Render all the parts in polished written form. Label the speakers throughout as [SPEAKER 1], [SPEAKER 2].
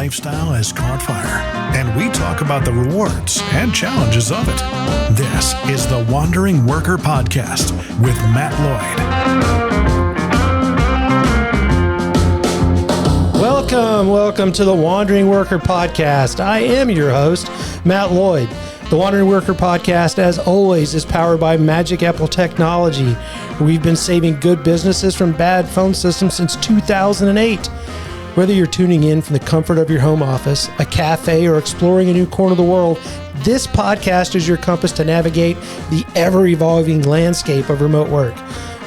[SPEAKER 1] lifestyle has caught fire, and we talk about the rewards and challenges of it. This is the Wandering Worker Podcast with Matt Lloyd.
[SPEAKER 2] Welcome to the Wandering Worker Podcast. I am your host, Matt Lloyd. The Wandering Worker Podcast, as always, is powered by Magic Apple Technology. We've been saving good businesses from bad phone systems since 2008. Whether you're tuning in from the comfort of your home office, a cafe, or exploring a new corner of the world, this podcast is your compass to navigate the ever-evolving landscape of remote work.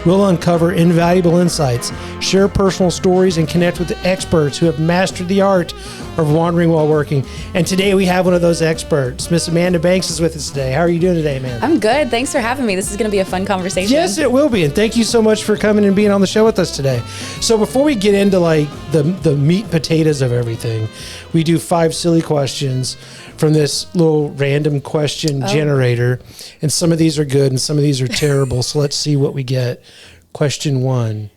[SPEAKER 2] We'll uncover invaluable insights, share personal stories, and connect with the experts who have mastered the art of wandering while working. And today we have one of those experts. Miss Amanda Banks is with us today. How are you doing today, Amanda?
[SPEAKER 3] I'm good. Thanks for having me. This is going to be a fun conversation.
[SPEAKER 2] Yes, it will be. And thank you so much for coming and being on the show with us today. So before we get into like the meat and potatoes of everything, we do 5 silly questions from this little random question generator. And some of these are good and some of these are terrible. So let's see what we get. Question 1.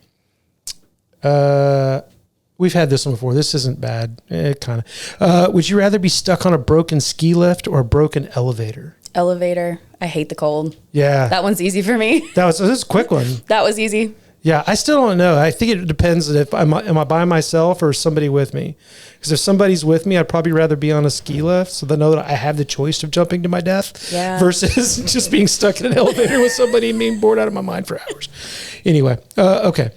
[SPEAKER 2] We've had this one before. This isn't bad. Kind of. Would you rather be stuck on a broken ski lift or a broken elevator?
[SPEAKER 3] Elevator. I hate the cold.
[SPEAKER 2] Yeah.
[SPEAKER 3] That one's easy for me.
[SPEAKER 2] This is a quick one.
[SPEAKER 3] That was easy.
[SPEAKER 2] Yeah, I still don't know. I think it depends if am I by myself or somebody with me. Because if somebody's with me, I'd probably rather be on a ski lift so they know that I have the choice of jumping to my death versus just being stuck in an elevator with somebody and being bored out of my mind for hours. Anyway, okay.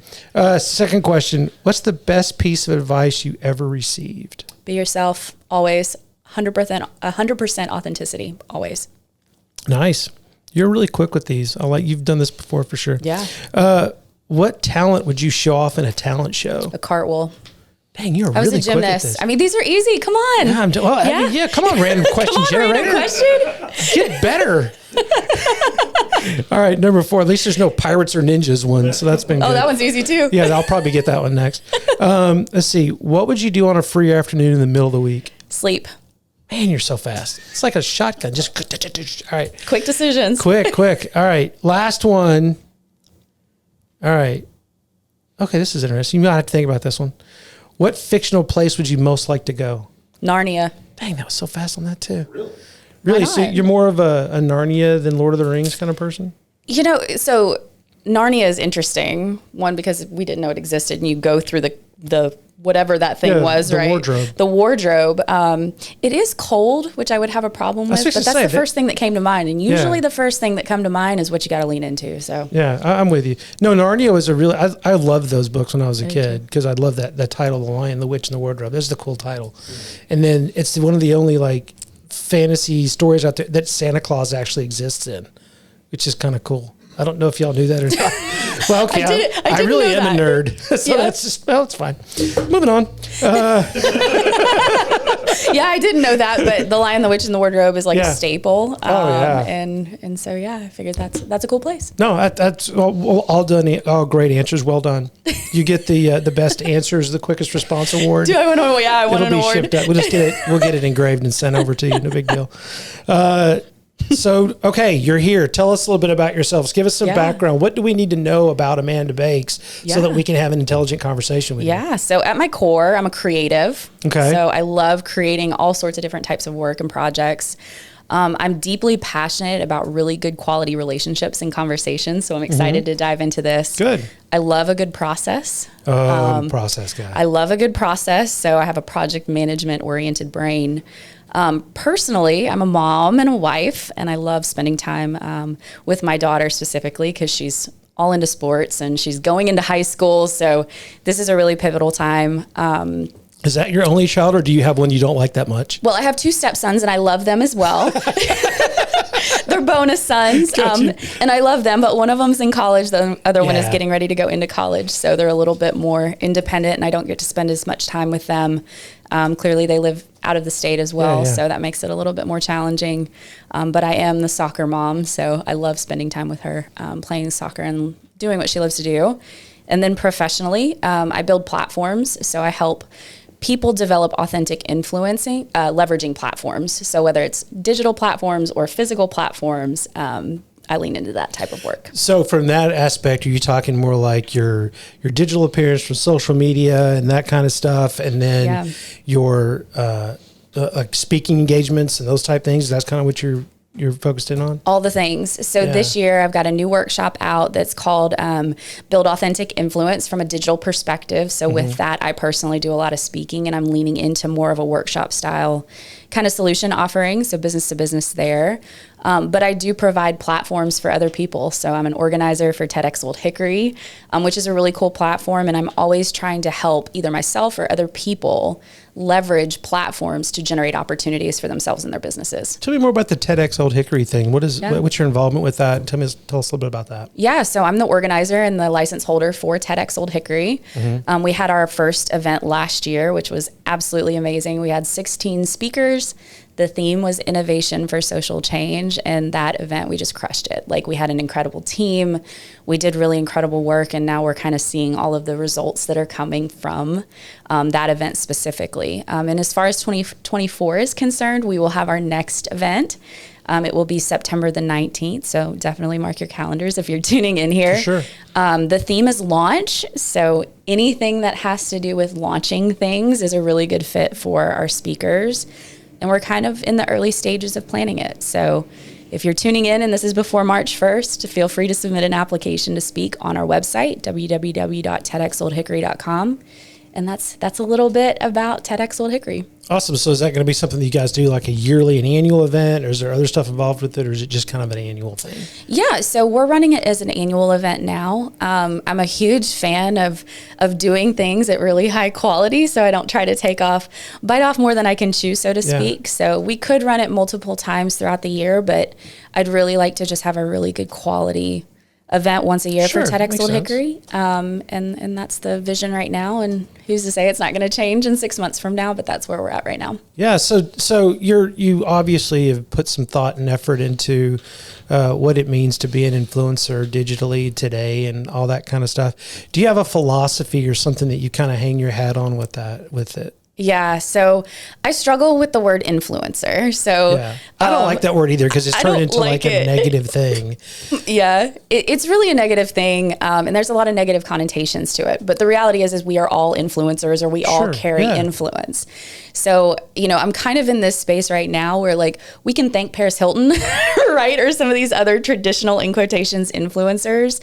[SPEAKER 2] Second question. What's the best piece of advice you ever received?
[SPEAKER 3] Be yourself, always. 100% authenticity, always.
[SPEAKER 2] Nice. You're really quick with these. You've done this before for sure.
[SPEAKER 3] Yeah.
[SPEAKER 2] What talent would you show off in a talent show?
[SPEAKER 3] A cartwheel.
[SPEAKER 2] Dang, you're
[SPEAKER 3] I was
[SPEAKER 2] really
[SPEAKER 3] a gymnast.
[SPEAKER 2] quick at this.
[SPEAKER 3] I mean, these are easy. Come on.
[SPEAKER 2] Yeah, come on, random question generator.
[SPEAKER 3] Random question.
[SPEAKER 2] Get better. All right, number 4. At least there's no pirates or ninjas one, so that's been good.
[SPEAKER 3] Oh, that one's easy too.
[SPEAKER 2] Yeah, I'll probably get that one next. Let's see. What would you do on a free afternoon in the middle of the week?
[SPEAKER 3] Sleep.
[SPEAKER 2] Man, you're so fast. It's like a shotgun. Just all right.
[SPEAKER 3] Quick decisions.
[SPEAKER 2] Quick. All right, last one. All right. Okay, this is interesting. You might have to think about this one. What fictional place would you most like to go?
[SPEAKER 3] Narnia.
[SPEAKER 2] Dang, that was so fast on that too. Really? So you're more of a Narnia than Lord of the Rings kind of person?
[SPEAKER 3] You know, so Narnia is interesting. One, because we didn't know it existed, and you go through the whatever that thing was, right?
[SPEAKER 2] Wardrobe.
[SPEAKER 3] The wardrobe. It is cold, which I would have a problem with, but that's the first thing that came to mind. And usually the first thing that come to mind is what you got to lean into. So
[SPEAKER 2] yeah, I'm with you. No, Narnia was I loved those books when I was a kid because I loved that title, The Lion, the Witch, and the Wardrobe. This is the cool title. And then it's one of the only like fantasy stories out there that Santa Claus actually exists in, which is kind of cool. I don't know if y'all knew that or not. Well, okay, I really am a nerd. So that's just, it's fine. Moving on.
[SPEAKER 3] Yeah, I didn't know that, but The Lion, the Witch, and the Wardrobe is like a staple.
[SPEAKER 2] Yeah.
[SPEAKER 3] And so, I figured that's a cool place.
[SPEAKER 2] No, that's all done. All great answers. Well done. You get the best answers, the quickest response award.
[SPEAKER 3] Do I want to? Yeah, I want an award.
[SPEAKER 2] Shipped out. We'll just we'll get it engraved and sent over to you. No big deal. So, okay, you're here. Tell us a little bit about yourselves. Give us some background. What do we need to know about Amanda Banks so that we can have an intelligent conversation with you?
[SPEAKER 3] Yeah, so at my core, I'm a creative.
[SPEAKER 2] Okay.
[SPEAKER 3] So I love creating all sorts of different types of work and projects. I'm deeply passionate about really good quality relationships and conversations, so I'm excited to dive into this.
[SPEAKER 2] Good.
[SPEAKER 3] I love a good process.
[SPEAKER 2] Process guy.
[SPEAKER 3] I love a good process, so I have a project management-oriented brain. Personally, I'm a mom and a wife, and I love spending time with my daughter specifically because she's all into sports and she's going into high school. So this is a really pivotal time.
[SPEAKER 2] Is that your only child, or do you have one you don't like that much?
[SPEAKER 3] Well, I have 2 stepsons, and I love them as well. They're bonus sons, and I love them, but one of them's in college. The other one is getting ready to go into college, so they're a little bit more independent, and I don't get to spend as much time with them. Clearly, they live out of the state as well, so that makes it a little bit more challenging. But I am the soccer mom, so I love spending time with her, playing soccer and doing what she loves to do. And then professionally, I build platforms, so I help people develop authentic influencing, leveraging platforms. So whether it's digital platforms or physical platforms, I lean into that type of work.
[SPEAKER 2] So from that aspect, are you talking more like your digital appearance from social media and that kind of stuff, and then your like speaking engagements and those type things? That's kind of what you're focused in on?
[SPEAKER 3] All the things. So this year I've got a new workshop out that's called Build Authentic Influence from a Digital Perspective. So with that, I personally do a lot of speaking, and I'm leaning into more of a workshop style kind of solution offering. So business to business there. But I do provide platforms for other people. So I'm an organizer for TEDx Old Hickory, which is a really cool platform. And I'm always trying to help either myself or other people leverage platforms to generate opportunities for themselves and their businesses.
[SPEAKER 2] Tell me more about the TEDx Old Hickory thing. What's your involvement with that? Tell us a little bit about that.
[SPEAKER 3] Yeah, so I'm the organizer and the license holder for TEDx Old Hickory. We had our first event last year, which was absolutely amazing. We had 16 speakers. The theme was innovation for social change, and that event, we just crushed it. Like, we had an incredible team. We did really incredible work, and now we're kind of seeing all of the results that are coming from that event specifically. And as far as 2024 is concerned, we will have our next event. It will be September the 19th, so definitely mark your calendars if you're tuning in here.
[SPEAKER 2] For sure.
[SPEAKER 3] The theme is launch, so anything that has to do with launching things is a really good fit for our speakers. And we're kind of in the early stages of planning it. So if you're tuning in and this is before March 1st, feel free to submit an application to speak on our website, www.tedxoldhickory.com. And that's a little bit about TEDx Old Hickory.
[SPEAKER 2] Awesome. So is that going to be something that you guys do, like a yearly, an annual event, or is there other stuff involved with it, or is it just kind of an annual thing?
[SPEAKER 3] Yeah, so we're running it as an annual event now. I'm a huge fan of doing things at really high quality, so I don't try to bite off more than I can chew, so to speak. So we could run it multiple times throughout the year, but I'd really like to just have a really good quality event once a year for TEDx Old Hickory. And that's the vision right now. And who's to say it's not going to change in 6 months from now, but that's where we're at right now. Yeah.
[SPEAKER 2] So you obviously have put some thought and effort into what it means to be an influencer digitally today and all that kind of stuff. Do you have a philosophy or something that you kind of hang your hat on with it?
[SPEAKER 3] Yeah, so I struggle with the word influencer. So
[SPEAKER 2] I don't like that word either, because it's turned into like a negative thing.
[SPEAKER 3] Yeah, it's really a negative thing, and there's a lot of negative connotations to it. But the reality is we are all influencers, or we all carry influence. So, I'm kind of in this space right now where, like, we can thank Paris Hilton, right, or some of these other traditional, in quotations, influencers.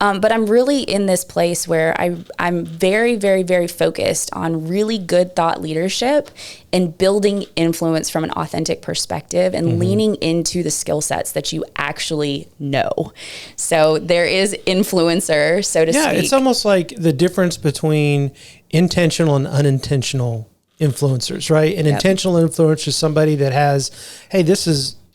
[SPEAKER 3] But I'm really in this place where I'm very, very, very focused on really good thought leadership and building influence from an authentic perspective and leaning into the skill sets that you actually know. So there is influencer, so to speak. Yeah,
[SPEAKER 2] it's almost like the difference between intentional and unintentional influencers, right? An intentional influencer is somebody that has, hey,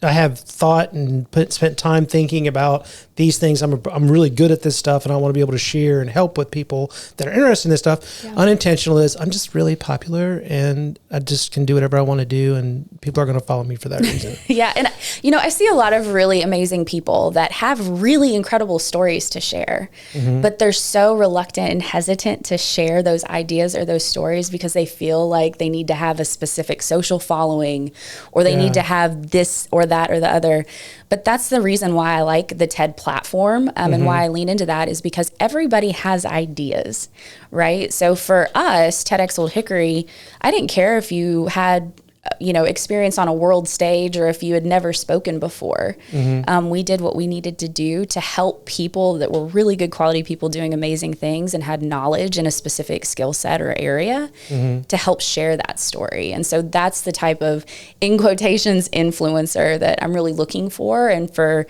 [SPEAKER 2] I have thought and spent time thinking about these things. I'm really good at this stuff, and I want to be able to share and help with people that are interested in this stuff. Yeah. Unintentional is I'm just really popular, and I just can do whatever I want to do, and people are going to follow me for that reason.
[SPEAKER 3] Yeah, and I see a lot of really amazing people that have really incredible stories to share, but they're so reluctant and hesitant to share those ideas or those stories because they feel like they need to have a specific social following, or they need to have this or that or the other. But that's the reason why I like the TED platform, and why I lean into that is because everybody has ideas, right? So for us, TEDx Old Hickory, I didn't care if you had experience on a world stage or if you had never spoken before. We did what we needed to do to help people that were really good quality people doing amazing things and had knowledge in a specific skill set or area to help share that story. And so that's the type of, in quotations, influencer that I'm really looking for, and for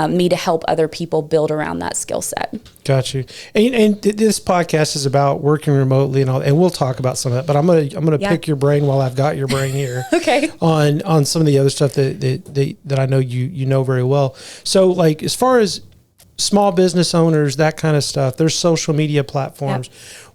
[SPEAKER 3] me to help other people build around that skill set.
[SPEAKER 2] Got you. And this podcast is about working remotely and all, and we'll talk about some of that, but I'm gonna pick your brain while I've got your brain here.
[SPEAKER 3] Okay.
[SPEAKER 2] On some of the other stuff that I know you know very well. So, like, as far as small business owners, that kind of stuff, there's social media platforms.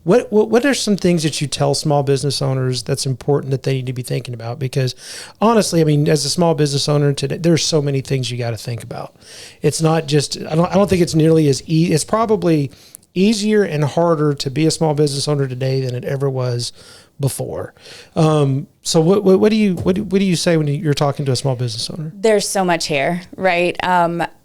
[SPEAKER 2] Yep. What are some things that you tell small business owners that's important that they need to be thinking about? Because honestly, I mean, as a small business owner today, there's so many things you got to think about. It's not just, I don't think it's nearly as easy. It's probably easier and harder to be a small business owner today than it ever was before. So what do you say when you're talking to a small business owner?
[SPEAKER 3] There's so much here, right?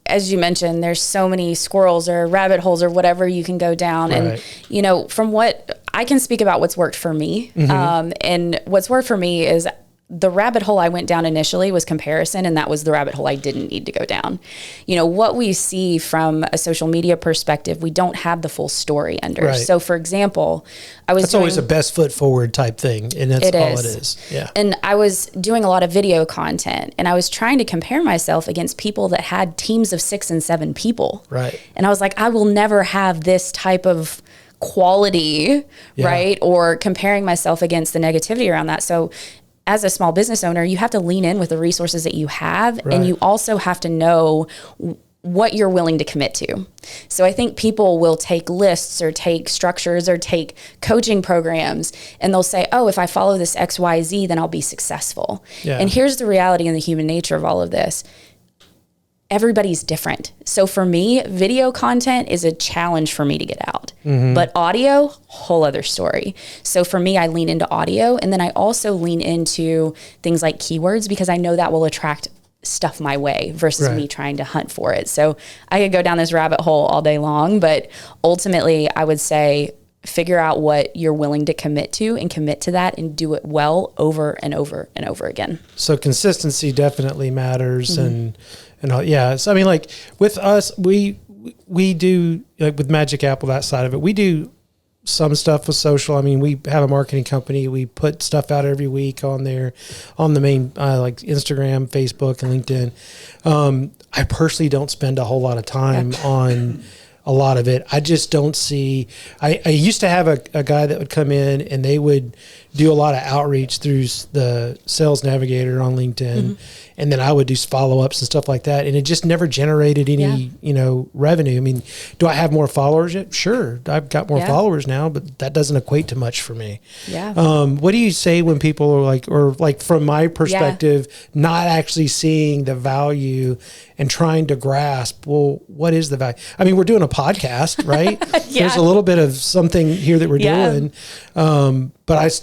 [SPEAKER 3] as you mentioned, there's so many squirrels or rabbit holes or whatever you can go down.
[SPEAKER 2] Right.
[SPEAKER 3] And, from what I can speak about what's worked for me. And what's worked for me is the rabbit hole I went down initially was comparison, and that was the rabbit hole I didn't need to go down. What we see from a social media perspective, we don't have the full story under.
[SPEAKER 2] Right.
[SPEAKER 3] So, for example, that's
[SPEAKER 2] always a best foot forward type thing, and that's all it is. Yeah.
[SPEAKER 3] And I was doing a lot of video content, and I was trying to compare myself against people that had teams of 6 and 7 people.
[SPEAKER 2] Right.
[SPEAKER 3] And I was like, I will never have this type of quality, right? Or comparing myself against the negativity around that. So as a small business owner, you have to lean in with the resources that you have, and you also have to know what you're willing to commit to. So I think people will take lists or take structures or take coaching programs, and they'll say, oh, if I follow this XYZ, then I'll be successful. Yeah. And here's the reality and the human nature of all of this. Everybody's different. So for me, video content is a challenge for me to get out. But audio, whole other story. So for me, I lean into audio, and then I also lean into things like keywords, because I know that will attract stuff my way versus me trying to hunt for it. So I could go down this rabbit hole all day long, but ultimately I would say figure out what you're willing to commit to and commit to that and do it well over and over and over again.
[SPEAKER 2] So consistency definitely matters. And yeah, so I mean, like with us, we do, like with Magic Apple, that side of it, we do some stuff with social. I mean, we have a marketing company. We put stuff out every week on there, on the main, like Instagram, Facebook, and LinkedIn. I personally don't spend a whole lot of time on a lot of it. I just don't see, I used to have a guy that would come in and they would do a lot of outreach through the Sales Navigator on LinkedIn. And then I would do follow-ups and stuff like that. And it just never generated any, revenue. I mean, do I have more followers yet? Sure. I've got more followers now, but that doesn't equate to much for me.
[SPEAKER 3] Yeah.
[SPEAKER 2] What do you say when people are like from my perspective, not actually seeing the value and trying to grasp, well, what is the value? I mean, we're doing a podcast, right? There's a little bit of something here that we're doing. But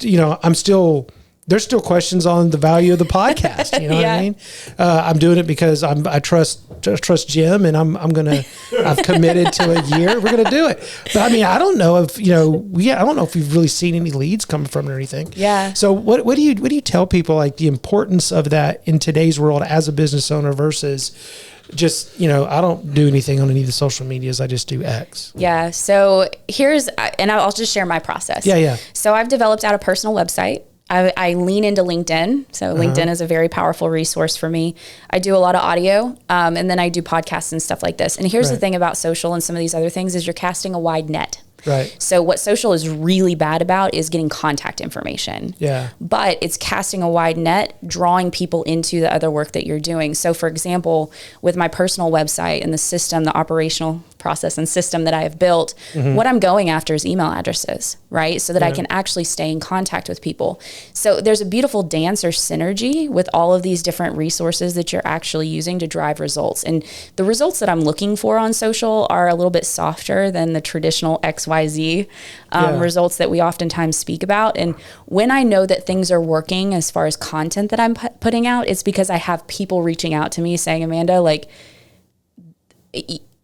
[SPEAKER 2] there's still questions on the value of the podcast. You know what I mean? I'm doing it because I trust Jim, and I've committed to a year. We're going to do it. But I mean, I don't know if, I don't know if we've really seen any leads coming from it or anything.
[SPEAKER 3] Yeah.
[SPEAKER 2] So what do you tell people, like the importance of that in today's world as a business owner versus just, I don't do anything on any of the social medias. I just do X.
[SPEAKER 3] Yeah. So I'll just share my process.
[SPEAKER 2] Yeah.
[SPEAKER 3] So I've developed out a personal website. I lean into LinkedIn. So LinkedIn is a very powerful resource for me. I do a lot of audio, and then I do podcasts and stuff like this. And here's the thing about social and some of these other things is you're casting a wide net.
[SPEAKER 2] Right.
[SPEAKER 3] So what social is really bad about is getting contact information.
[SPEAKER 2] Yeah.
[SPEAKER 3] But it's casting a wide net, drawing people into the other work that you're doing. So for example, with my personal website and the system, the operational process and system that I have built, what I'm going after is email addresses, right? So that I can actually stay in contact with people. So there's a beautiful dance or synergy with all of these different resources that you're actually using to drive results. And the results that I'm looking for on social are a little bit softer than the traditional XYZ results that we oftentimes speak about. And when I know that things are working as far as content that I'm putting out, it's because I have people reaching out to me saying, Amanda, like,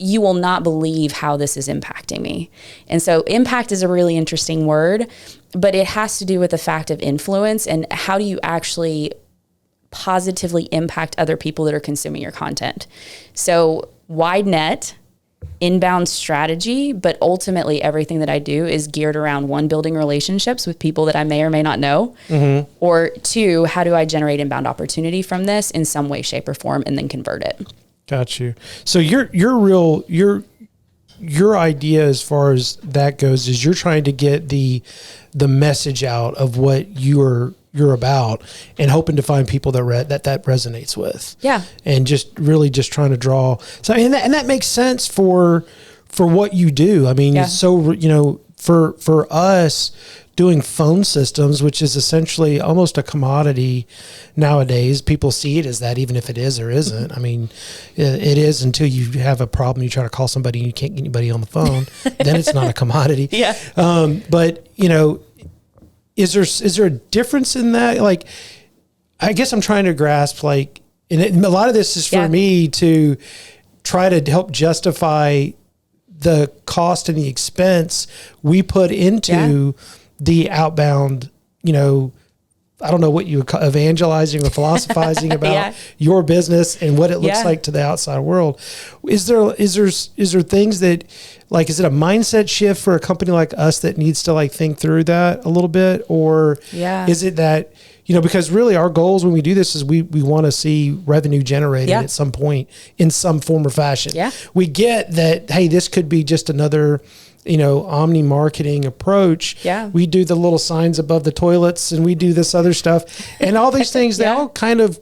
[SPEAKER 3] you will not believe how this is impacting me. And so impact is a really interesting word, but it has to do with the fact of influence and how do you actually positively impact other people that are consuming your content. So wide net, inbound strategy, but ultimately everything that I do is geared around 1, building relationships with people that I may or may not know, or 2, how do I generate inbound opportunity from this in some way, shape, or form, and then convert it.
[SPEAKER 2] Got you. So your idea as far as that goes is you're trying to get the message out of what you're about and hoping to find people that resonates with. Yeah. And just trying to draw. So and that makes sense for what you do. I mean, so for us doing phone systems, which is essentially almost a commodity nowadays. People see it as that, even if it is or isn't. I mean, it is until you have a problem. You try to call somebody and you can't get anybody on the phone. Then it's not a commodity.
[SPEAKER 3] Yeah.
[SPEAKER 2] But is there a difference in that? Like, I guess I'm trying to grasp, like, and a lot of this is for me to try to help justify the cost and the expense we put into the outbound, I don't know what you would call evangelizing or philosophizing about your business and what it looks like to the outside world. Is there things that, like, is it a mindset shift for a company like us that needs to like think through that a little bit? Or is it that, because really our goals when we do this is we want to see revenue generated at some point in some form or fashion. Yeah. We get that, hey, this could be just another, omni marketing approach. Yeah. We do the little signs above the toilets and we do this other stuff and all these things, they all kind of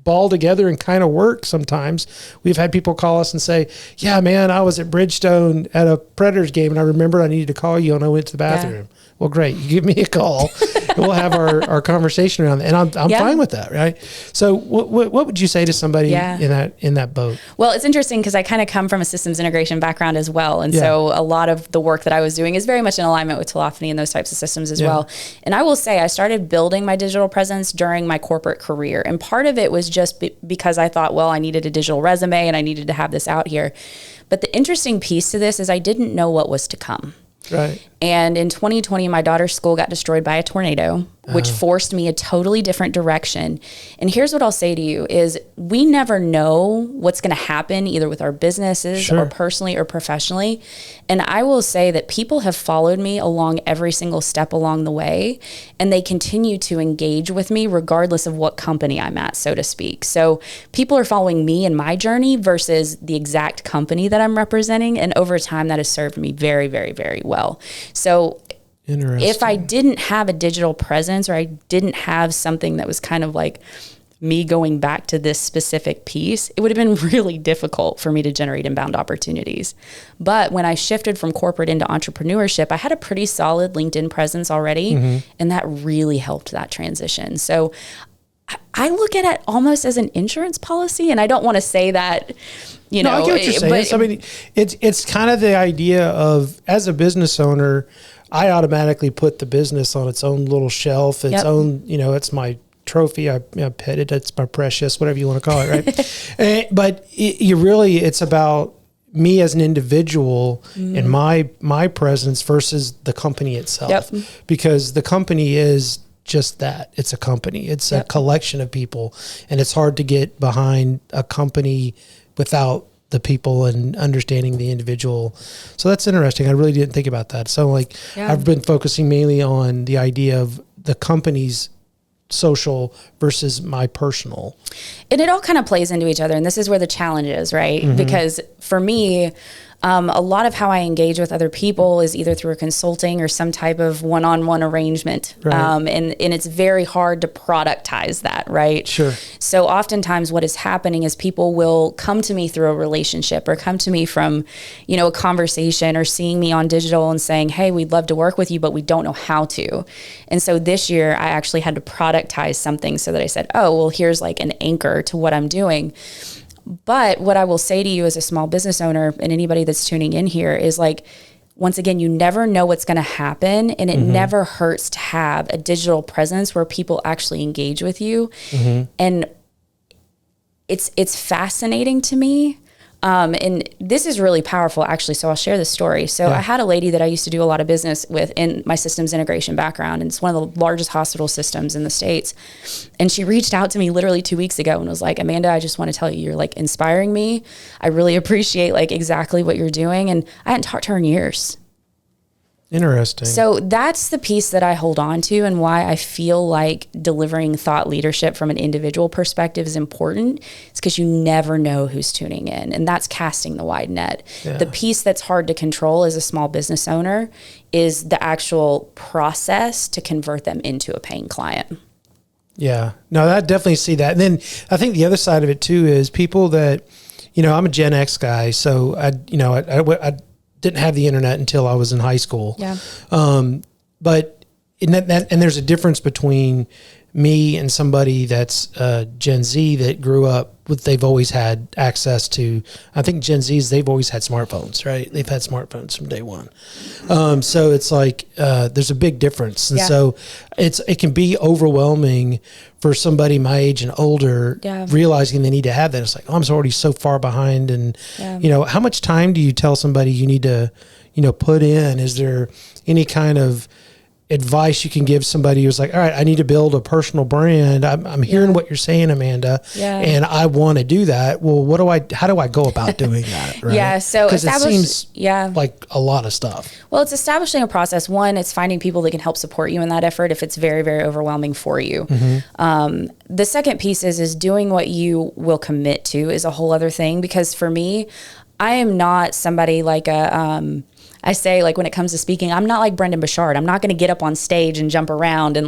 [SPEAKER 2] ball together and kind of work sometimes. We've had people call us and say, yeah, man, I was at Bridgestone at a Predators game and I remembered I needed to call you and I went to the bathroom. Well, great. You give me a call and we'll have our conversation around that. And I'm fine with that. Right. So what would you say to somebody in that boat?
[SPEAKER 3] Well, it's interesting because I kind of come from a systems integration background as well. And so a lot of the work that I was doing is very much in alignment with telephony and those types of systems as well. And I will say I started building my digital presence during my corporate career. And part of it was just because I thought, well, I needed a digital resume and I needed to have this out here. But the interesting piece to this is I didn't know what was to come.
[SPEAKER 2] Right.
[SPEAKER 3] And in 2020, my daughter's school got destroyed by a tornado, which forced me a totally different direction. And here's what I'll say to you is we never know what's going to happen either with our businesses or personally or professionally. And I will say that people have followed me along every single step along the way, and they continue to engage with me regardless of what company I'm at, so to speak. So people are following me in my journey versus the exact company that I'm representing. And over time, that has served me very, very, very well. So if I didn't have a digital presence or I didn't have something that was kind of like me going back to this specific piece, it would have been really difficult for me to generate inbound opportunities. But when I shifted from corporate into entrepreneurship, I had a pretty solid LinkedIn presence already, and that really helped that transition. So I look at it almost as an insurance policy, and I don't want to say that,
[SPEAKER 2] I get what you're saying. I mean, it's kind of the idea of, as a business owner, I automatically put the business on its own little shelf, its own, it's my trophy. I pet it. It's my precious, whatever you want to call it. Right. But it's about me as an individual and my presence versus the company itself, because the company is just that. It's a company. It's a collection of people, and it's hard to get behind a company without the people and understanding the individual. So that's interesting. I really didn't think about that. So I've been focusing mainly on the idea of the company's social versus my personal.
[SPEAKER 3] And it all kind of plays into each other. And this is where the challenge is, right? Because for me, a lot of how I engage with other people is either through a consulting or some type of one-on-one arrangement. Right. And it's very hard to productize that, right?
[SPEAKER 2] Sure.
[SPEAKER 3] So oftentimes what is happening is people will come to me through a relationship or come to me from, a conversation or seeing me on digital and saying, hey, we'd love to work with you, but we don't know how to. And so this year I actually had to productize something so that I said, oh, well, here's like an anchor to what I'm doing. But what I will say to you as a small business owner and anybody that's tuning in here is once again, you never know what's going to happen, and it never hurts to have a digital presence where people actually engage with you. And it's fascinating to me. And this is really powerful, actually. So I'll share this story. So I had a lady that I used to do a lot of business with in my systems integration background. And it's one of the largest hospital systems in the States. And she reached out to me literally 2 weeks ago and was like, Amanda, I just want to tell you, you're inspiring me. I really appreciate exactly what you're doing. And I hadn't talked to her in years.
[SPEAKER 2] Interesting.
[SPEAKER 3] So that's the piece that I hold on to, and why I feel like delivering thought leadership from an individual perspective is important. It's because you never know who's tuning in, and that's casting the wide net. Yeah. The piece that's hard to control as a small business owner is the actual process to convert them into a paying client.
[SPEAKER 2] Yeah, no, I definitely see that. And then I think the other side of it too is people that, I'm a Gen X guy, so I didn't have the internet until I was in high school.
[SPEAKER 3] Yeah.
[SPEAKER 2] But and there's a difference between me and somebody that's Gen Z that grew up they've always had access to. I think Gen Zs, they've always had smartphones, right? They've had smartphones from day one. So it's like there's a big difference. And so it can be overwhelming for somebody my age and older, realizing they need to have that. It's like, oh, I'm already so far behind. And, how much time do you tell somebody you need to, put in? Is there any kind of advice you can give somebody who's like, all right, I need to build a personal brand. I'm hearing what you're saying, Amanda, and I want to do that. Well, how do I go about doing that? Right?
[SPEAKER 3] Yeah. So
[SPEAKER 2] it seems like a lot of stuff.
[SPEAKER 3] Well, it's establishing a process. One, it's finding people that can help support you in that effort if it's very, very overwhelming for you. The second piece is doing what you will commit to is a whole other thing, because for me, I am not somebody like I say, like, when it comes to speaking, I'm not like Brendan Bouchard. I'm not going to get up on stage and jump around and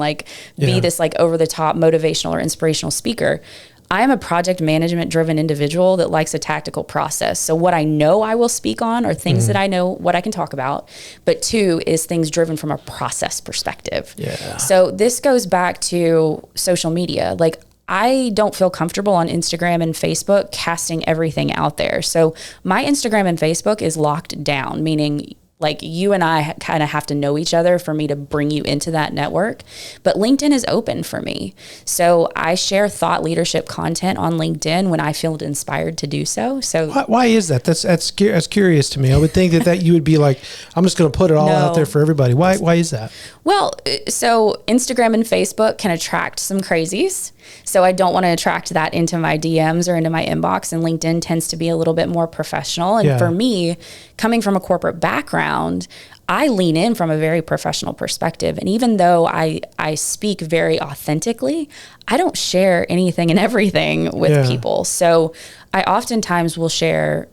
[SPEAKER 3] be this over the top motivational or inspirational speaker. I am a project management driven individual that likes a tactical process. So what I know I will speak on are things that I know what I can talk about. But 2 is things driven from a process perspective. Yeah. So this goes back to social media. Like, I don't feel comfortable on Instagram and Facebook casting everything out there. So my Instagram and Facebook is locked down, meaning like you and I kind of have to know each other for me to bring you into that network. But LinkedIn is open for me. So I share thought leadership content on LinkedIn when I feel inspired to do so. So
[SPEAKER 2] why is that? That's curious to me. I would think that you would be like, I'm just going to put it all out there for everybody. Why is that?
[SPEAKER 3] Well, so Instagram and Facebook can attract some crazies. So I don't want to attract that into my DMs or into my inbox. And LinkedIn tends to be a little bit more professional. And for me, coming from a corporate background, I lean in from a very professional perspective. And even though I speak very authentically, I don't share anything and everything with people. So I oftentimes will share,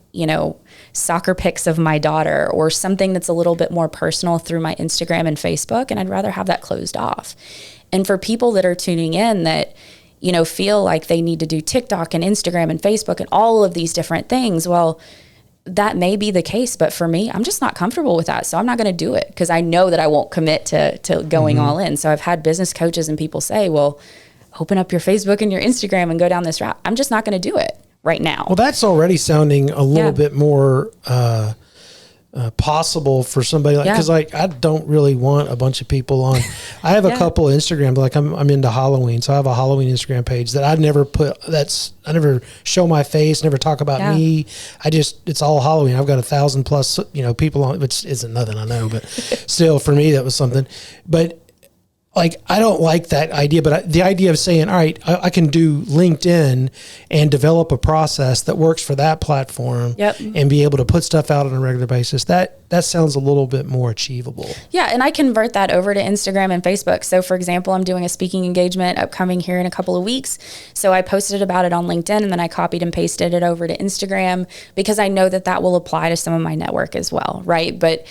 [SPEAKER 3] soccer pics of my daughter or something that's a little bit more personal through my Instagram and Facebook. And I'd rather have that closed off. And for people that are tuning in that, feel like they need to do TikTok and Instagram and Facebook and all of these different things, well, that may be the case, but for me, I'm just not comfortable with that. So I'm not going to do it because I know that I won't commit to going all in. So I've had business coaches and people say, well, open up your Facebook and your Instagram and go down this route. I'm just not going to do it right now.
[SPEAKER 2] Well, that's already sounding a little bit more possible for somebody because I don't really want a bunch of people on. I have a couple of Instagram, like I'm into Halloween. So I have a Halloween Instagram page that I never I never show my face, never talk about me. It's all Halloween. I've got 1,000 plus, people on, which isn't nothing I know, but still for me, that was something. But like, I don't like that idea, but the idea of saying, all right, I can do LinkedIn and develop a process that works for that platform and be able to put stuff out on a regular basis, that sounds a little bit more achievable.
[SPEAKER 3] Yeah, and I convert that over to Instagram and Facebook. So, for example, I'm doing a speaking engagement upcoming here in a couple of weeks. So I posted about it on LinkedIn, and then I copied and pasted it over to Instagram because I know that will apply to some of my network as well, right? But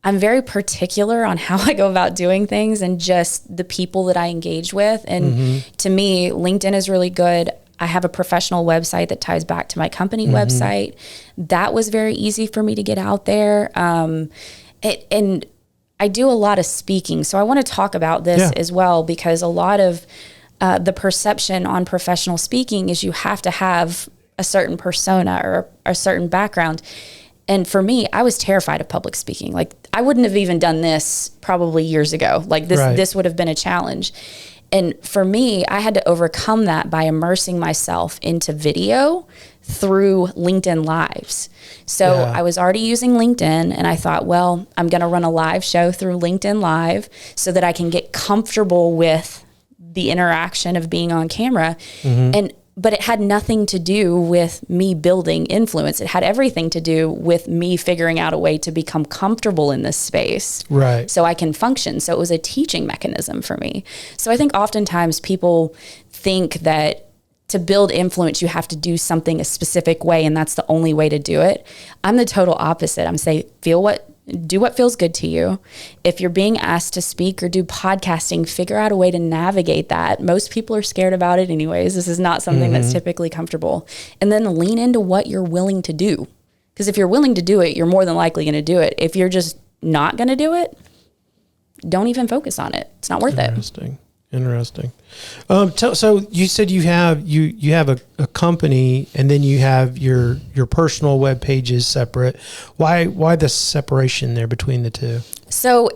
[SPEAKER 3] I'm very particular on how I go about doing things and just the people that I engage with. And to me, LinkedIn is really good. I have a professional website that ties back to my company website. That was very easy for me to get out there. And I do a lot of speaking. So I want to talk about this as well, because a lot of the perception on professional speaking is you have to have a certain persona or a certain background. And for me, I was terrified of public speaking. Like, I wouldn't have even done this probably years ago. Like, this would have been a challenge. And for me, I had to overcome that by immersing myself into video through LinkedIn Lives. So I was already using LinkedIn, and I thought, well, I'm going to run a live show through LinkedIn Live so that I can get comfortable with the interaction of being on camera. But it had nothing to do with me building influence. It had everything to do with me figuring out a way to become comfortable in this space.
[SPEAKER 2] Right.
[SPEAKER 3] So I can function. So it was a teaching mechanism for me. So I think oftentimes people think that to build influence, you have to do something a specific way, and that's the only way to do it. I'm the total opposite. I'm saying, do what feels good to you. If you're being asked to speak or do podcasting, figure out a way to navigate that. Most people are scared about it anyways. This is not something that's typically comfortable. And then lean into what you're willing to do. Because if you're willing to do it, you're more than likely going to do it. If you're just not going to do it, don't even focus on it. It's not worth it.
[SPEAKER 2] Interesting. Interesting. So you said you have a company, and then you have your personal web pages separate. Why the separation there between the two?
[SPEAKER 3] So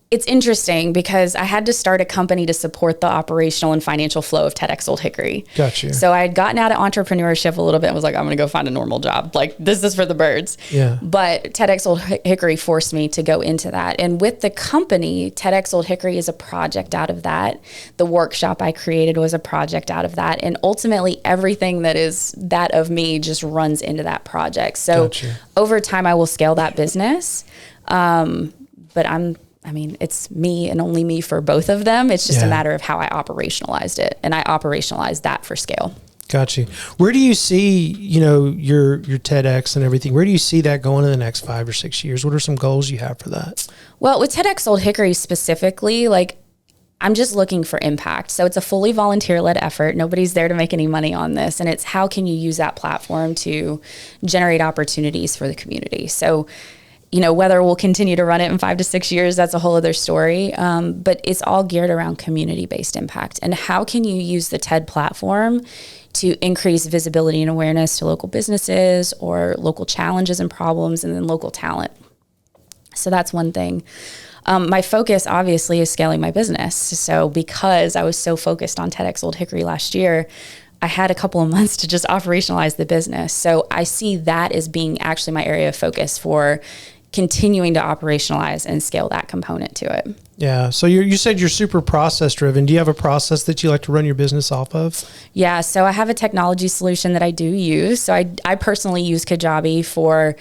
[SPEAKER 3] it's interesting because I had to start a company to support the operational and financial flow of TEDx Old Hickory.
[SPEAKER 2] Gotcha.
[SPEAKER 3] So I had gotten out of entrepreneurship a little bit and was like, I'm going to go find a normal job. Like, this is for the birds.
[SPEAKER 2] Yeah.
[SPEAKER 3] But TEDx Old Hickory forced me to go into that. And with the company, TEDx Old Hickory is a project out of that. The workshop I created was a project out of that. And ultimately, everything that is that of me just runs into that project. So over time, I will scale that business. But it's me and only me for both of them. It's just a matter of how I operationalized it. And I operationalized that for scale.
[SPEAKER 2] Got you. Where do you see, your TEDx and everything? Where do you see that going in the next 5 or 6 years? What are some goals you have for that?
[SPEAKER 3] Well, with TEDx Old Hickory specifically, I'm just looking for impact. So it's a fully volunteer-led effort. Nobody's there to make any money on this. And it's how can you use that platform to generate opportunities for the community? So whether we'll continue to run it in 5 to 6 years, that's a whole other story. But it's all geared around community-based impact. And how can you use the TED platform to increase visibility and awareness to local businesses or local challenges and problems, and then local talent? So that's one thing. My focus, obviously, is scaling my business. So because I was so focused on TEDx Old Hickory last year, I had a couple of months to just operationalize the business. So I see that as being actually my area of focus for continuing to operationalize and scale that component to it.
[SPEAKER 2] Yeah. So you said you're super process driven. Do you have a process that you like to run your business off of?
[SPEAKER 3] Yeah. So I have a technology solution that I do use. So I personally use Kajabi for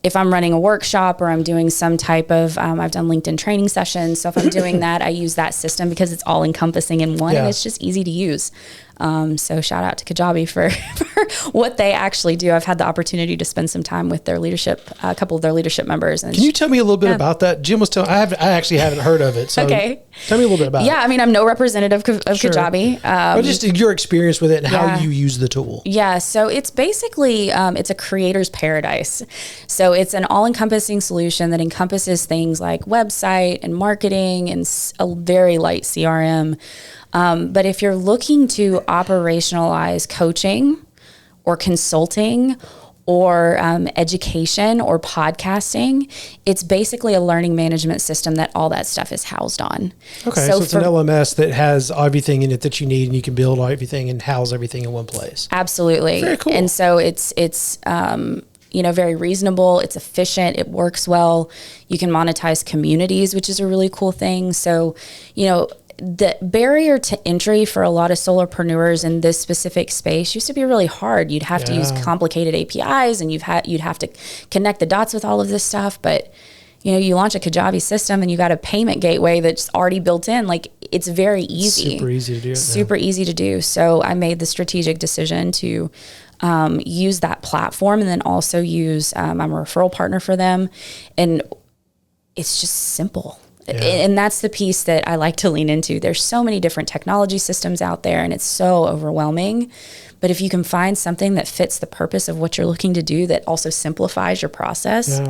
[SPEAKER 3] if I'm running a workshop or I'm doing some type of, I've done LinkedIn training sessions. So if I'm doing that, I use that system because it's all encompassing in one and it's just easy to use. So shout out to Kajabi for what they actually do. I've had the opportunity to spend some time with their leadership, a couple of their leadership members. And
[SPEAKER 2] can you tell me a little bit about that? Jim was telling, I actually haven't heard of it. So
[SPEAKER 3] okay.
[SPEAKER 2] Tell me a little bit about it.
[SPEAKER 3] Yeah. I mean, I'm no representative of Kajabi.
[SPEAKER 2] But just your experience with it and how you use the tool.
[SPEAKER 3] Yeah. So it's basically, it's a creator's paradise. So it's an all-encompassing solution that encompasses things like website and marketing and a very light CRM. But if you're looking to operationalize coaching or consulting or education or podcasting, it's basically a learning management system that all that stuff is housed on.
[SPEAKER 2] Okay, so it's an LMS that has everything in it that you need, and you can build everything and house everything in one place.
[SPEAKER 3] Absolutely.
[SPEAKER 2] Very cool.
[SPEAKER 3] And so it's very reasonable. It's efficient. It works well. You can monetize communities, which is a really cool thing. So, the barrier to entry for a lot of solopreneurs in this specific space used to be really hard. You'd have to use complicated APIs, and you'd have to connect the dots with all of this stuff. But, you launch a Kajabi system and you got a payment gateway that's already built in. Like, it's very easy.
[SPEAKER 2] Super easy to do.
[SPEAKER 3] Super easy to do. So I made the strategic decision to use that platform, and then also use, I'm a referral partner for them. And it's just simple. Yeah. And that's the piece that I like to lean into. There's so many different technology systems out there, and it's so overwhelming. But if you can find something that fits the purpose of what you're looking to do, that also simplifies your process,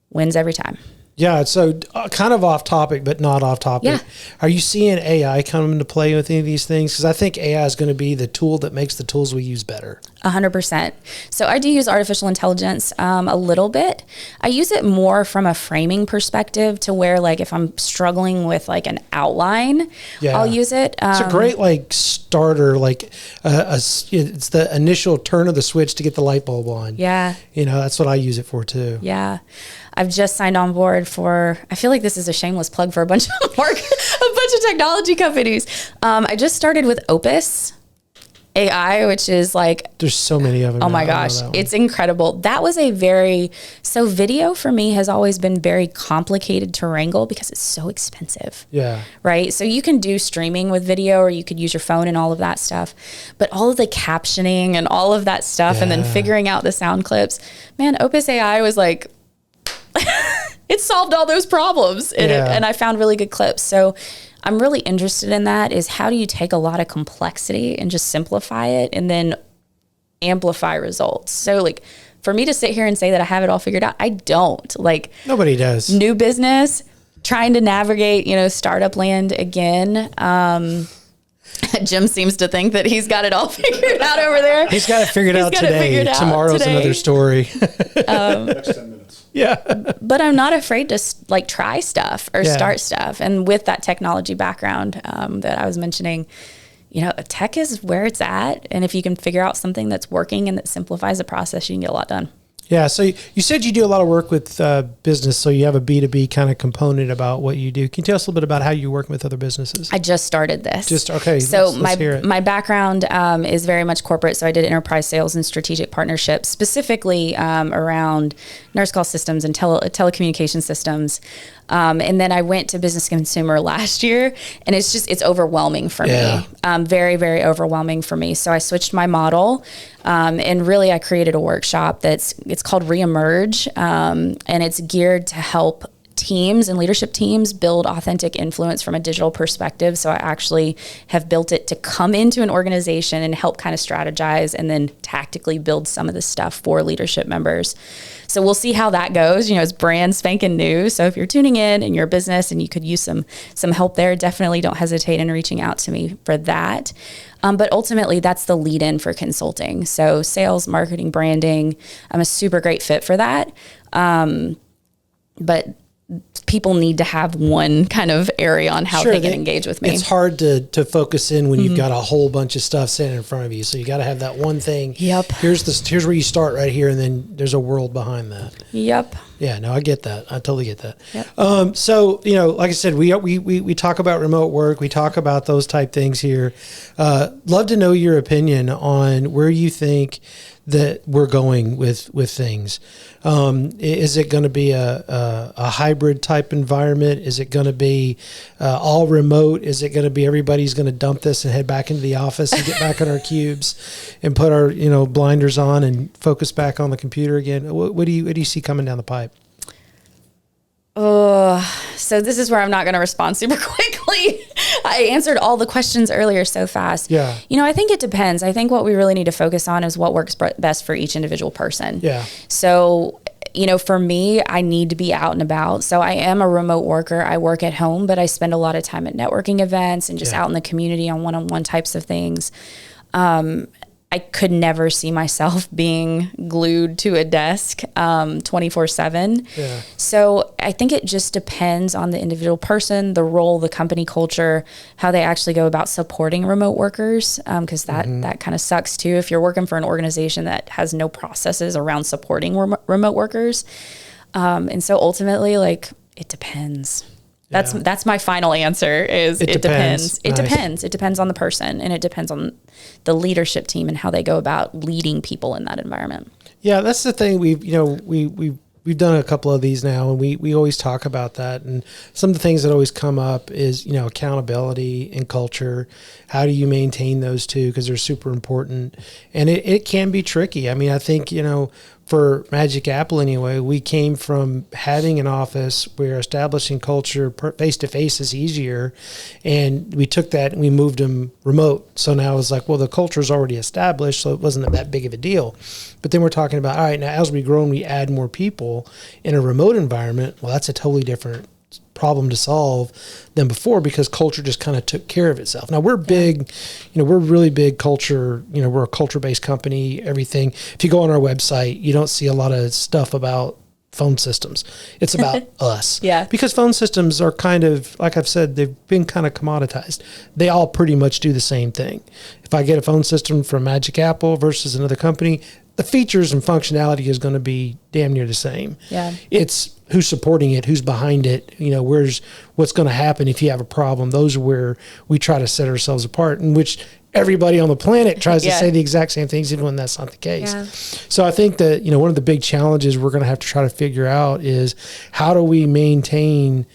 [SPEAKER 3] wins every time.
[SPEAKER 2] Yeah, so kind of off topic, but not off topic.
[SPEAKER 3] Yeah.
[SPEAKER 2] Are you seeing AI come into play with any of these things? Because I think AI is going to be the tool that makes the tools we use better.
[SPEAKER 3] 100%. So I do use artificial intelligence a little bit. I use it more from a framing perspective, to where, if I'm struggling with an outline, I'll use it.
[SPEAKER 2] It's a great starter. It's the initial turn of the switch to get the light bulb on.
[SPEAKER 3] Yeah.
[SPEAKER 2] That's what I use it for too.
[SPEAKER 3] Yeah. I've just signed on board for, I feel like this is a shameless plug for a bunch of technology companies. I just started with Opus AI, which is
[SPEAKER 2] there's so many of them.
[SPEAKER 3] Oh my gosh, it's incredible. That was so video for me has always been very complicated to wrangle because it's so expensive.
[SPEAKER 2] Yeah.
[SPEAKER 3] Right. So you can do streaming with video, or you could use your phone and all of that stuff, but all of the captioning and all of that stuff, and then figuring out the sound clips, man, Opus AI was it solved all those problems, and I found really good clips. So I'm really interested in that, is how do you take a lot of complexity and just simplify it and then amplify results? So for me to sit here and say that I have it all figured out, I don't.
[SPEAKER 2] Nobody does.
[SPEAKER 3] New business, trying to navigate, startup land again. Jim seems to think that he's got it all figured out over there.
[SPEAKER 2] He's got it figured out today. Tomorrow's another story.
[SPEAKER 1] Next 10 minutes.
[SPEAKER 2] Yeah.
[SPEAKER 3] But I'm not afraid to try stuff or start stuff. And with that technology background that I was mentioning, tech is where it's at. And if you can figure out something that's working and that simplifies the process, you can get a lot done.
[SPEAKER 2] Yeah. So you said you do a lot of work with business. So you have a B2B kind of component about what you do. Can you tell us a little bit about how you're working with other businesses?
[SPEAKER 3] I just started this.
[SPEAKER 2] Okay.
[SPEAKER 3] So
[SPEAKER 2] let's hear it.
[SPEAKER 3] My background is very much corporate. So I did enterprise sales and strategic partnerships, specifically around nurse call systems and telecommunication systems. And then I went to business consumer last year, and it's overwhelming for me. Very, very overwhelming for me. So I switched my model, and really I created a workshop it's called Reemerge, and it's geared to help teams and leadership teams build authentic influence from a digital perspective. So I actually have built it to come into an organization and help kind of strategize and then tactically build some of the stuff for leadership members. So we'll see how that goes. It's brand spanking new. So if you're tuning in and you're a business and you could use some help there, definitely don't hesitate in reaching out to me for that. But ultimately, that's the lead in for consulting. So sales, marketing, branding, I'm a super great fit for that. But people need to have one kind of area on how they can engage with me.
[SPEAKER 2] It's hard to focus in when you've got a whole bunch of stuff sitting in front of you. So you got to have that one thing.
[SPEAKER 3] Yep.
[SPEAKER 2] Here's where you start right here, and then there's a world behind that.
[SPEAKER 3] Yep.
[SPEAKER 2] Yeah, no, I get that. I totally get that.
[SPEAKER 3] Yep.
[SPEAKER 2] So, like I said, we talk about remote work. We talk about those type things here. Love to know your opinion on where you think that we're going with things. Is it going to be a hybrid type environment? Is it going to be all remote? Is it going to be everybody's going to dump this and head back into the office and get back on our cubes and put our blinders on and focus back on the computer again? What do you see coming down the pipe?
[SPEAKER 3] So this is where I'm not going to respond super quickly. I answered all the questions earlier so fast.
[SPEAKER 2] Yeah.
[SPEAKER 3] I think it depends. I think what we really need to focus on is what works best for each individual person.
[SPEAKER 2] Yeah.
[SPEAKER 3] So, for me, I need to be out and about. So I am a remote worker. I work at home, but I spend a lot of time at networking events and just out in the community on one-on-one types of things. I could never see myself being glued to a desk 24/7.
[SPEAKER 2] Yeah.
[SPEAKER 3] So I think it just depends on the individual person, the role, the company culture, how they actually go about supporting remote workers, because that kind of sucks too if you're working for an organization that has no processes around supporting remote workers. And so ultimately, it depends. That's my final answer is it depends. It depends. It depends on the person, and it depends on the leadership team and how they go about leading people in that environment.
[SPEAKER 2] Yeah, that's the thing. We've done a couple of these now, and we always talk about that. And some of the things that always come up is, accountability and culture. How do you maintain those two? Because they're super important. And it can be tricky. I mean, I think, for Magic Apple anyway, we came from having an office where establishing culture face-to-face is easier. And we took that and we moved them remote. So now it's like, well, the culture is already established, so it wasn't that big of a deal. But then we're talking about, all right, now as we grow and we add more people in a remote environment, well, that's a totally different problem to solve than before because culture just kind of took care of itself. Now we're big, we're really big culture, we're a culture-based company, everything. If you go on our website, you don't see a lot of stuff about phone systems. It's about us.
[SPEAKER 3] Yeah.
[SPEAKER 2] Because phone systems are kind of, like I've said, they've been kind of commoditized. They all pretty much do the same thing. If I get a phone system from Magic Apple versus another company, the features and functionality is going to be damn near the same.
[SPEAKER 3] Yeah.
[SPEAKER 2] It's who's supporting it, who's behind it, what's going to happen if you have a problem. Those are where we try to set ourselves apart, in which everybody on the planet tries to say the exact same things, even when that's not the case. Yeah. So I think that, one of the big challenges we're going to have to try to figure out is how do we maintain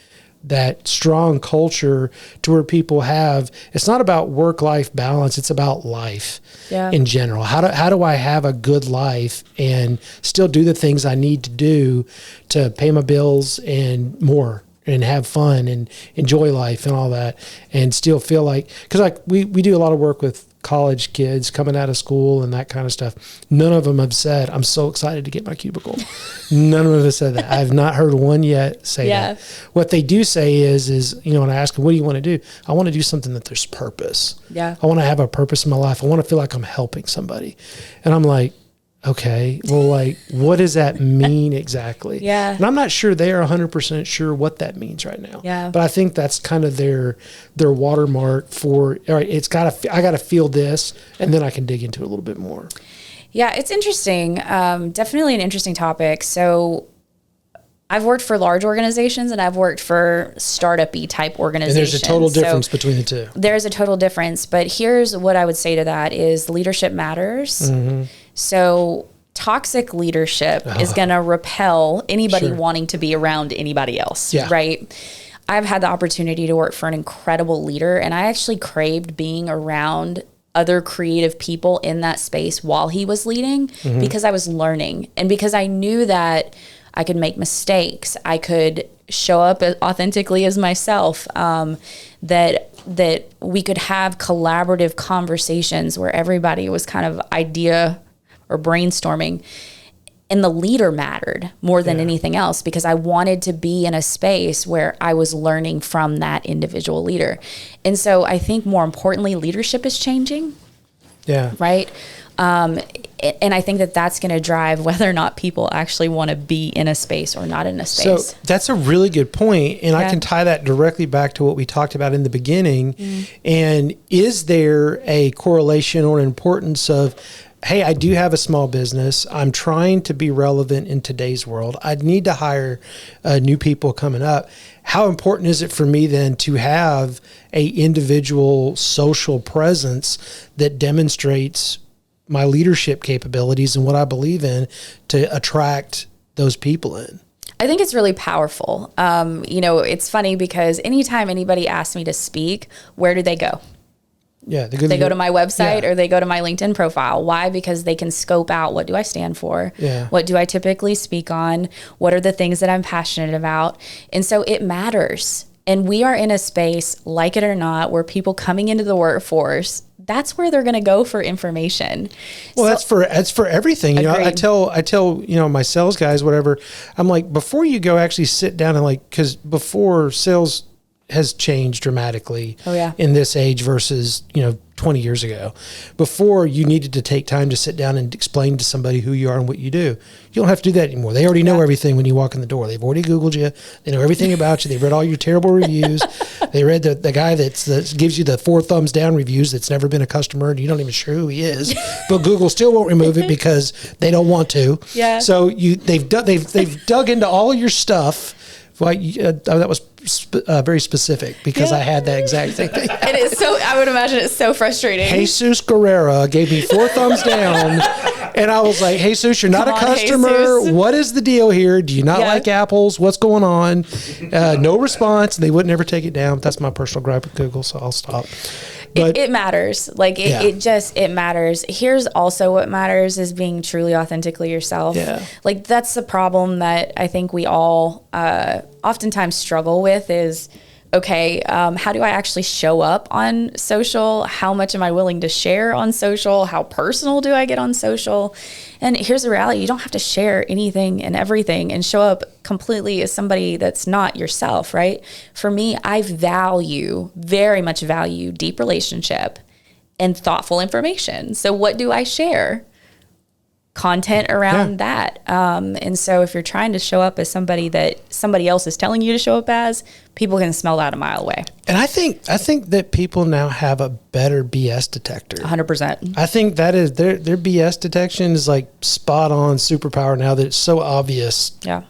[SPEAKER 2] that strong culture to where people have, it's not about work-life balance, it's about life in general. How do I have a good life and still do the things I need to do to pay my bills and more and have fun and enjoy life and all that and still feel like, because we do a lot of work with college kids coming out of school and that kind of stuff. None of them have said, I'm so excited to get my cubicle. None of them have said that. I've not heard one yet say that. What they do say is, when I ask them, what do you want to do? I want to do something that there's purpose.
[SPEAKER 3] Yeah.
[SPEAKER 2] I want to have a purpose in my life. I want to feel like I'm helping somebody. And I'm like, okay, well, like, what does that mean exactly?
[SPEAKER 3] Yeah.
[SPEAKER 2] And I'm not sure they are 100% sure what that means right now.
[SPEAKER 3] Yeah.
[SPEAKER 2] But I think that's kind of their watermark for, all right, I got to feel this, and then I can dig into it a little bit more.
[SPEAKER 3] Yeah, it's interesting. Definitely an interesting topic. So I've worked for large organizations and I've worked for startup-y type organizations.
[SPEAKER 2] And there's a total difference between the two.
[SPEAKER 3] There's a total difference. But here's what I would say to that is leadership matters. Mm-hmm. So toxic leadership is going to repel anybody wanting to be around anybody else, right? I've had the opportunity to work for an incredible leader, and I actually craved being around other creative people in that space while he was leading because I was learning and because I knew that I could make mistakes. I could show up authentically as myself, that we could have collaborative conversations where everybody was kind of idea or brainstorming. And the leader mattered more than anything else because I wanted to be in a space where I was learning from that individual leader. And so I think more importantly, leadership is changing. Yeah. Right? And I think that that's going to drive whether or not people actually want to be in a space or not in a space.
[SPEAKER 2] So that's a really good point. And I can tie that directly back to what we talked about in the beginning. And is there a correlation or importance of, hey, I do have a small business. I'm trying to be relevant in today's world. I need to hire new people coming up. How important is it for me then to have a individual social presence that demonstrates my leadership capabilities and what I believe in to attract those people in?
[SPEAKER 3] I think it's really powerful. It's funny because anytime anybody asks me to speak, where do they go?
[SPEAKER 2] Yeah,
[SPEAKER 3] they go to my website or they go to my LinkedIn profile. Why? Because they can scope out, what do I stand for? What do I typically speak on? What are the things that I'm passionate about? And so it matters. And we are in a space, like it or not, where people coming into the workforce, that's where they're going to go for information.
[SPEAKER 2] Well, that's for everything. I tell my sales guys, whatever, I'm like, before you go actually sit down and because before sales has changed dramatically in this age versus, 20 years ago. Before, you needed to take time to sit down and explain to somebody who you are and what you do. You don't have to do that anymore. They already know everything when you walk in the door. They've already Googled you. They know everything about you. They've read all your terrible reviews. They read the guy that gives you the 4 thumbs down reviews that's never been a customer and you're not even sure who he is. But Google still won't remove it because they don't want to. Yeah. So they've dug into all of your stuff. Well, that was very specific because I had that exact thing.
[SPEAKER 3] It is so. I would imagine it's so frustrating.
[SPEAKER 2] Jesus Guerrera gave me 4 thumbs down, and I was like, "Jesus, you're not a customer. Jesus. What is the deal here? Do you not like apples? What's going on?" No response. They would never take it down. That's my personal gripe with Google, so I'll stop. But
[SPEAKER 3] it matters. It matters. Here's also what matters is being truly authentically yourself. Yeah. That's the problem that I think we all oftentimes struggle with is, okay, how do I actually show up on social? How much am I willing to share on social? How personal do I get on social? And here's the reality. You don't have to share anything and everything and show up completely as somebody that's not yourself, right? For me, I very much value deep relationship and thoughtful information. So what do I share? Content around that. And so if you're trying to show up as somebody that somebody else is telling you to show up as, people can smell that a mile away.
[SPEAKER 2] And I think that people now have a better BS detector.
[SPEAKER 3] 100%.
[SPEAKER 2] I think that is their BS detection is spot on superpower now that it's so obvious. Yeah.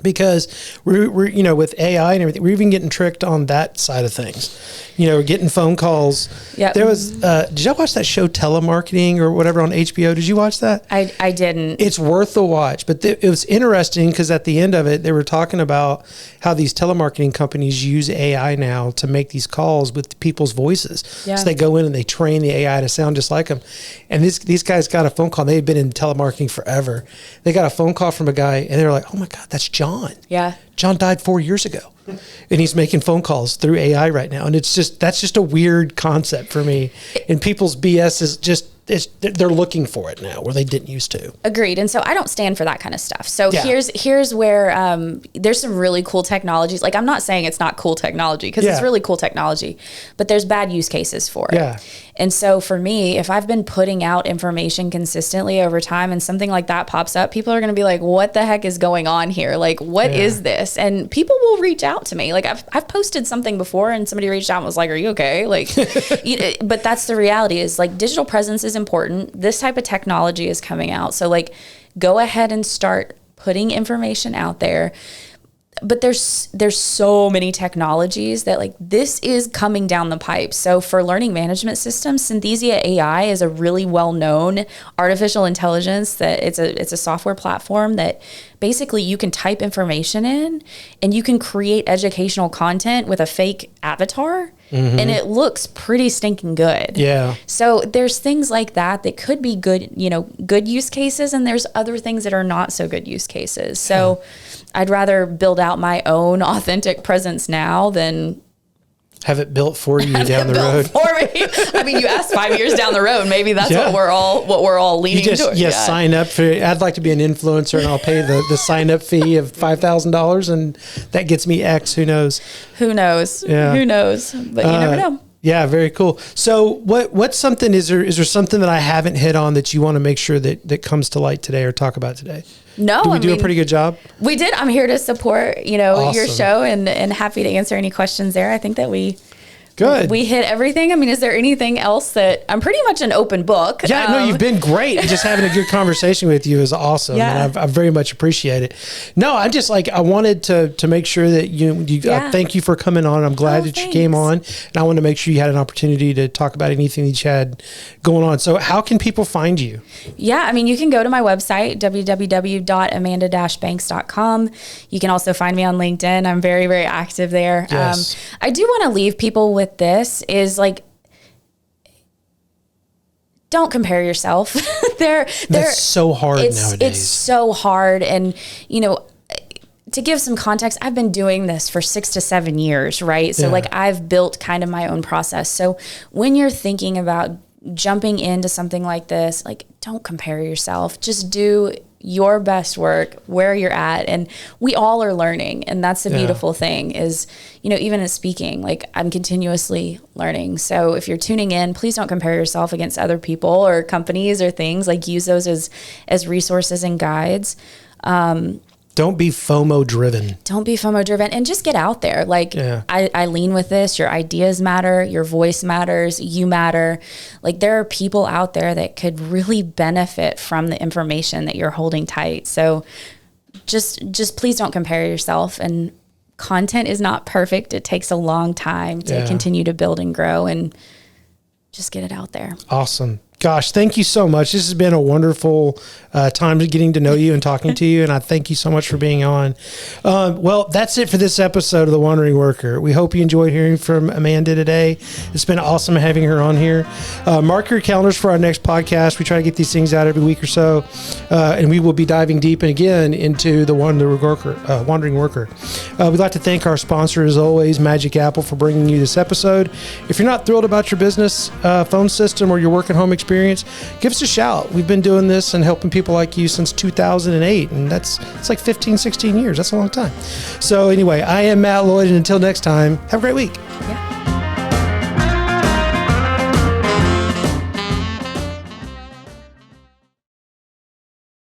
[SPEAKER 2] Because we're with AI and everything, we're even getting tricked on that side of things. We're getting phone calls. Yeah. There was, did y'all watch that show Telemarketing or whatever on HBO? Did you watch that?
[SPEAKER 3] I didn't.
[SPEAKER 2] It's worth the watch. But it was interesting because at the end of it, they were talking about how these telemarketing companies use AI now to make these calls with people's voices. Yeah. So they go in and they train the AI to sound just like them. And these guys got a phone call. They've been in telemarketing forever. They got a phone call from a guy and they were like, oh my God, that's John. John.
[SPEAKER 3] Yeah.
[SPEAKER 2] John died 4 years ago, and he's making phone calls through AI right now. And that's just a weird concept for me. And people's BS is just, they're looking for it now where they didn't used to.
[SPEAKER 3] Agreed. And so I don't stand for that kind of stuff. So here's where there's some really cool technologies. Like, I'm not saying it's not cool technology, because it's really cool technology, but there's bad use cases for it.
[SPEAKER 2] Yeah.
[SPEAKER 3] And so for me, if I've been putting out information consistently over time and something like that pops up, people are going to be like, what the heck is going on here? Like, what is this? And people will reach out to me. Like, I've posted something before and somebody reached out and was like, are you okay? Like, but that's the reality, is like, digital presence is important. This type of technology is coming out. So like, go ahead and start putting information out there. But there's so many technologies that, like, this is coming down the pipe. So for learning management systems, Synthesia AI is a really well-known artificial intelligence that it's a software platform that basically you can type information in and you can create educational content with a fake avatar. Mm-hmm. And it looks pretty stinking good.
[SPEAKER 2] Yeah.
[SPEAKER 3] So there's things like that could be good, good use cases, and there's other things that are not so good use cases. So I'd rather build out my own authentic presence now than
[SPEAKER 2] have it built for you down the road.
[SPEAKER 3] For me. I mean, you asked 5 years down the road. Maybe that's what we're all leaning towards.
[SPEAKER 2] Sign up for. I'd like to be an influencer, and I'll pay the sign up fee of $5,000, and that gets me X. Who knows?
[SPEAKER 3] Who knows?
[SPEAKER 2] Yeah.
[SPEAKER 3] Who knows? But you never know.
[SPEAKER 2] Yeah, very cool. So what's something, is there something that I haven't hit on that you want to make sure that comes to light today or talk about today?
[SPEAKER 3] No,
[SPEAKER 2] Did we do a pretty good job?
[SPEAKER 3] We did. I'm here to support,
[SPEAKER 2] Awesome.
[SPEAKER 3] your show and happy to answer any questions there. I think that we hit everything. I mean, is there anything else that I'm pretty much an open book?
[SPEAKER 2] Yeah, no, you've been great. Just having a good conversation with you is awesome.
[SPEAKER 3] Yeah.
[SPEAKER 2] And I very much appreciate it. No, I just I wanted to make sure that you thank you for coming on. I'm glad that you came on, and I want to make sure you had an opportunity to talk about anything that you had going on. So how can people find you?
[SPEAKER 3] Yeah, I mean, you can go to my website, www.amanda-banks.com. You can also find me on LinkedIn. I'm very, very active there.
[SPEAKER 2] Yes.
[SPEAKER 3] I do want to leave people with this is don't compare yourself.
[SPEAKER 2] That's so hard nowadays.
[SPEAKER 3] It's so hard. And, to give some context, I've been doing this for 6 to 7 years, right? So I've built kind of my own process. So when you're thinking about jumping into something like this, don't compare yourself. Just do your best work where you're at. And we all are learning. And that's the beautiful thing is, even in speaking, I'm continuously learning. So if you're tuning in, please don't compare yourself against other people or companies or things. Use those as resources and guides.
[SPEAKER 2] Don't be FOMO driven.
[SPEAKER 3] And just get out there. I lean with this. Your ideas matter. Your voice matters. You matter. There are people out there that could really benefit from the information that you're holding tight. So just please don't compare yourself. And content is not perfect. It takes a long time to continue to build and grow, and just get it out there.
[SPEAKER 2] Awesome. Gosh, thank you so much. This has been a wonderful time getting to know you and talking to you, and I thank you so much for being on. Well, that's it for this episode of The Wandering Worker. We hope you enjoyed hearing from Amanda today. It's been awesome having her on here. Mark your calendars for our next podcast. We try to get these things out every week or so, and we will be diving deep again into The Wandering Worker. We'd like to thank our sponsor, as always, Magic Apple, for bringing you this episode. If you're not thrilled about your business phone system or your work at home experience, give us a shout. We've been doing this and helping people like you since 2008, and it's 15, 16 years. That's a long time. So anyway, I am Matt Lloyd, and until next time, have a great week.
[SPEAKER 3] Yeah.